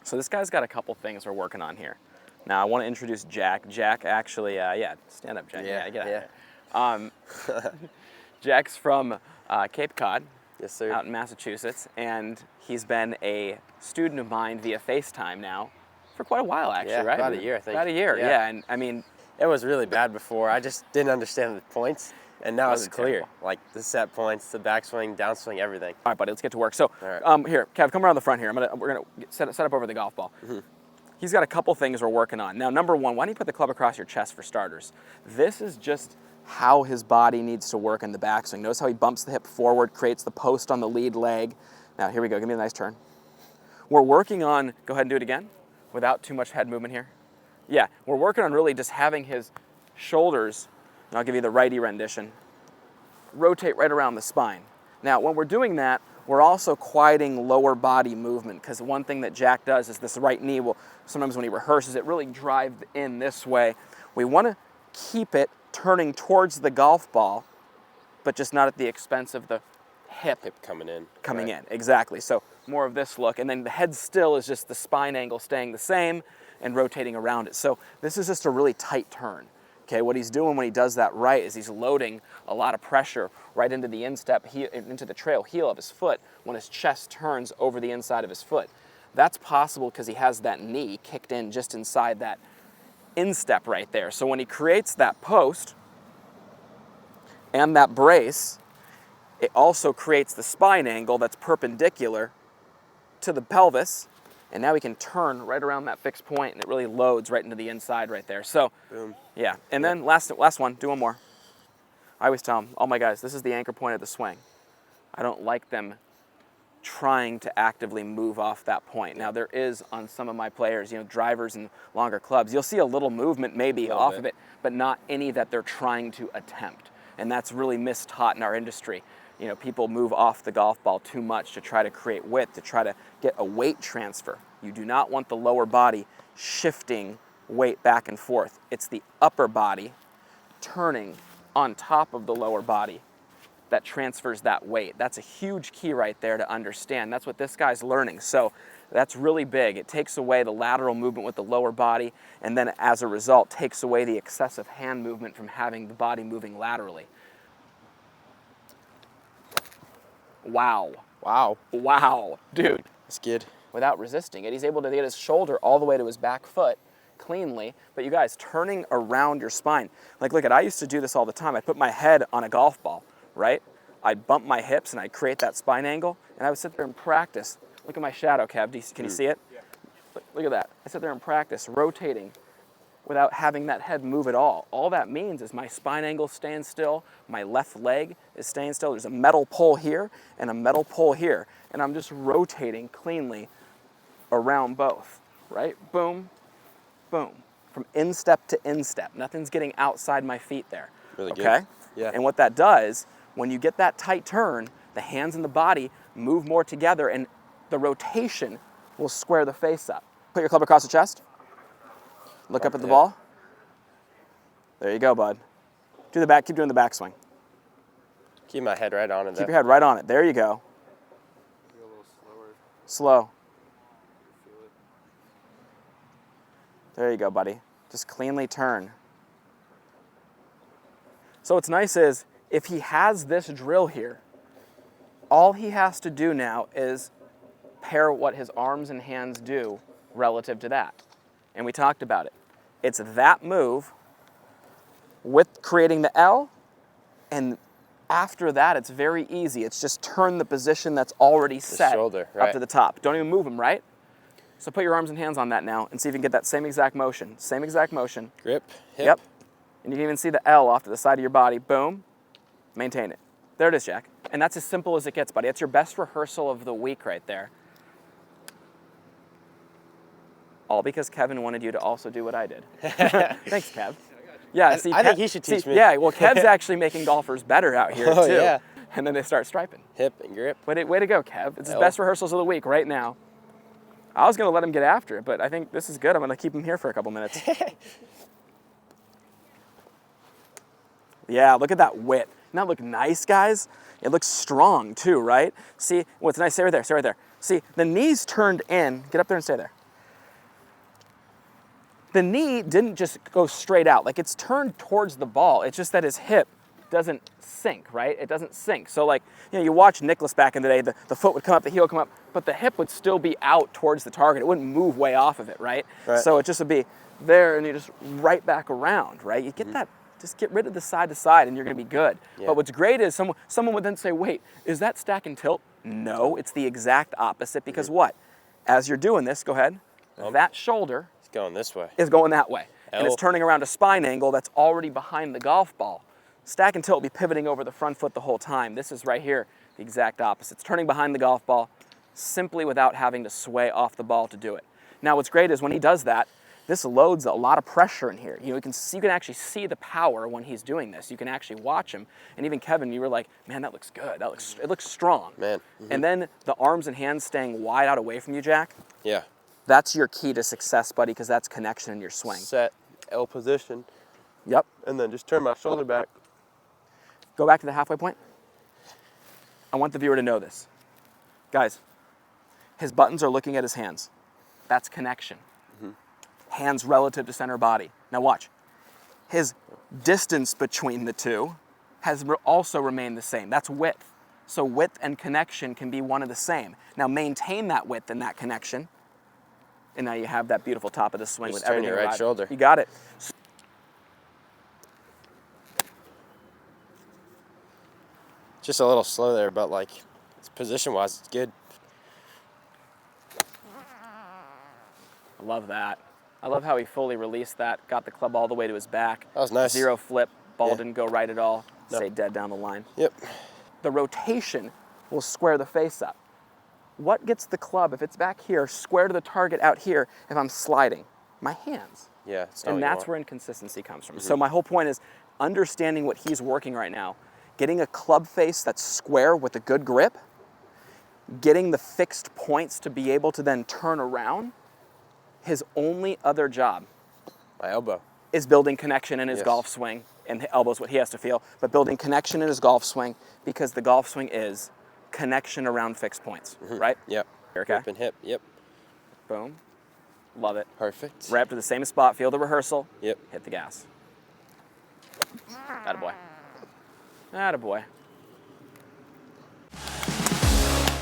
So this guy's got a couple things we're working on here. Now I want to introduce Jack. Jack actually, yeah, stand up, Jack. Yeah, get out here. Jack's from Cape Cod. Yes, sir. Out in Massachusetts, and he's been a student of mine via FaceTime now for quite a while, actually, Yeah, right? about a year, I think. About a year, yeah. And I mean, it was really bad before. I just didn't understand the points, and now it's clear. Terrible. Like the set points, the backswing, downswing, everything. All right, buddy, let's get to work. So, here, Kev, come around the front here. We're gonna set up over the golf ball. He's got a couple things we're working on. Now, number one, why don't you put the club across your chest for starters? This is just how his body needs to work in the backswing. Notice how he bumps the hip forward, creates the post on the lead leg. Now, here we go. Give me a nice turn. We're working on, go ahead and do it again, without too much head movement here. Yeah, we're working on really just having his shoulders, and I'll give you the righty rendition, rotate right around the spine. Now, when we're doing that, we're also quieting lower body movement, because one thing that Jack does is this right knee will, sometimes when he rehearses it, really drive in this way. We want to keep it turning towards the golf ball, but just not at the expense of the hip coming in. Coming in, exactly. So more of this look, and then the head still is just the spine angle staying the same and rotating around it. So this is just a really tight turn. Okay, what he's doing when he does that right is he's loading a lot of pressure right into the instep, into the trail heel of his foot when his chest turns over the inside of his foot. That's possible because he has that knee kicked in just inside that instep right there. So when he creates that post and that brace, it also creates the spine angle that's perpendicular to the pelvis, and now we can turn right around that fixed point, and it really loads right into the inside right there. So, boom. Yeah. And then last one, do one more. I always tell them, all my guys, this is the anchor point of the swing. I don't like them trying to actively move off that point. Now there is on some of my players, drivers and longer clubs, you'll see a little movement maybe off of it, but not any that they're trying to attempt. And that's really mistaught in our industry. People move off the golf ball too much to try to create width, to try to get a weight transfer. You do not want the lower body shifting weight back and forth. It's the upper body turning on top of the lower body that transfers that weight. That's a huge key right there to understand. That's what this guy's learning. So that's really big. It takes away the lateral movement with the lower body, and then as a result takes away the excessive hand movement from having the body moving laterally. Wow. Wow. Wow. Dude. That's good. Without resisting it. He's able to get his shoulder all the way to his back foot cleanly, but you guys, turning around your spine. Like, look, I used to do this all the time. I'd put my head on a golf ball, right? I'd bump my hips and I'd create that spine angle, and I would sit there and practice. Look at my shadow, Kev. Can you see it? Yeah. Look at that. I sit there and practice rotating without having that head move at all. All that means is my spine angle staying still, my left leg is staying still. There's a metal pole here and a metal pole here, and I'm just rotating cleanly around both, right? Boom, boom. From instep to instep. Nothing's getting outside my feet there. Really good. Okay? Yeah. And what that does, when you get that tight turn, the hands and the body move more together, and the rotation will square the face up. Put your club across the chest. Look up at the ball. There you go, bud. Do the back. Keep doing the backswing. Keep my head right on it. Keep your head right on it. There you go. Be a little slower. Slow. Feel it. There you go, buddy. Just cleanly turn. So what's nice is, if he has this drill here, all he has to do now is pair what his arms and hands do relative to that. And we talked about it. It's that move with creating the L, and after that, it's very easy. It's just turn the position that's already set shoulder, right. up to the top. Don't even move them, right? So put your arms and hands on that now and see if you can get that same exact motion. Same exact motion. Grip, hip. Yep. And you can even see the L off to the side of your body. Boom. Maintain it. There it is, Jack. And that's as simple as it gets, buddy. That's your best rehearsal of the week right there. All because Kevin wanted you to also do what I did. Thanks, Kev. Yeah, see, I think he should teach me. Yeah, well, Kev's actually making golfers better out here, too. Yeah. And then they start striping. Hip and grip. Way to go, Kev. It's his best rehearsals of the week right now. I was going to let him get after it, but I think this is good. I'm going to keep him here for a couple minutes. Yeah, look at that width. Doesn't that look nice, guys? It looks strong, too, right? See, what's nice? Stay right there, stay right there. See, the knees turned in. Get up there and stay there. The knee didn't just go straight out. Like, it's turned towards the ball. It's just that his hip doesn't sink, right? It doesn't sink. So, like, you know, you watch Nicklaus back in the day, the foot would come up, the heel would come up, but the hip would still be out towards the target. It wouldn't move way off of it, right? So it just would be there, and you just right back around, right? You get that, just get rid of the side to side, and you're going to be good. Yeah. But what's great is someone would then say, wait, is that stack and tilt? No, it's the exact opposite, because what? As you're doing this, go ahead, that shoulder It's going this way. is going that way. And L. it's turning around a spine angle that's already behind the golf ball. Stack and tilt will be pivoting over the front foot the whole time. This is right here, the exact opposite. It's turning behind the golf ball simply without having to sway off the ball to do it. Now what's great is when he does that, this loads a lot of pressure in here. You know, you can actually see the power when he's doing this. You can actually watch him. And even Kevin, you were like, man, that looks good. It looks strong. Man. And then the arms and hands staying wide out away from you, Jack, Yeah. that's your key to success, buddy, because that's connection in your swing. Set, L position, Yep. and then just turn my shoulder back. Go back to the halfway point. I want the viewer to know this. Guys, his buttons are looking at his hands. That's connection. Hands relative to center body. Now watch. His distance between the two has also remained the same. That's width. So width and connection can be one of the same. Now maintain that width and that connection. And now you have that beautiful top of the swing Just with turn everything your right arrived. shoulder. You got it. Just a little slow there, but like position-wise, it's good. I love that. I love how he fully released that, got the club all the way to his back. That was nice. Zero flip, ball Yeah. didn't go right at all, No. stayed dead down the line. Yep. The rotation will square the face up. What gets the club, if it's back here, square to the target out here if I'm sliding? My hands. Yeah. It's not And what you that's want. where inconsistency comes from. So my whole point is understanding what he's working right now, getting a club face that's square with a good grip, getting the fixed points to be able to then turn around. His only other job My elbow. is building connection in his Yes. golf swing, and the elbow's what he has to feel, but building connection in his golf swing, because the golf swing is connection around fixed points, right? Yep. Okay. Grip and hip. Yep. Boom. Love it. Perfect. Right up to the same spot, feel the rehearsal, Yep. hit the gas. Attaboy. Attaboy.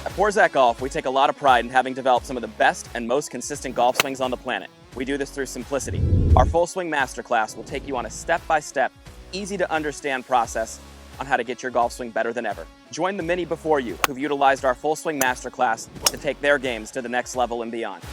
At Forzak Golf, we take a lot of pride in having developed some of the best and most consistent golf swings on the planet. We do this through simplicity. Our Full Swing Masterclass will take you on a step-by-step, easy-to-understand process on how to get your golf swing better than ever. Join the many before you who've utilized our Full Swing Masterclass to take their games to the next level and beyond.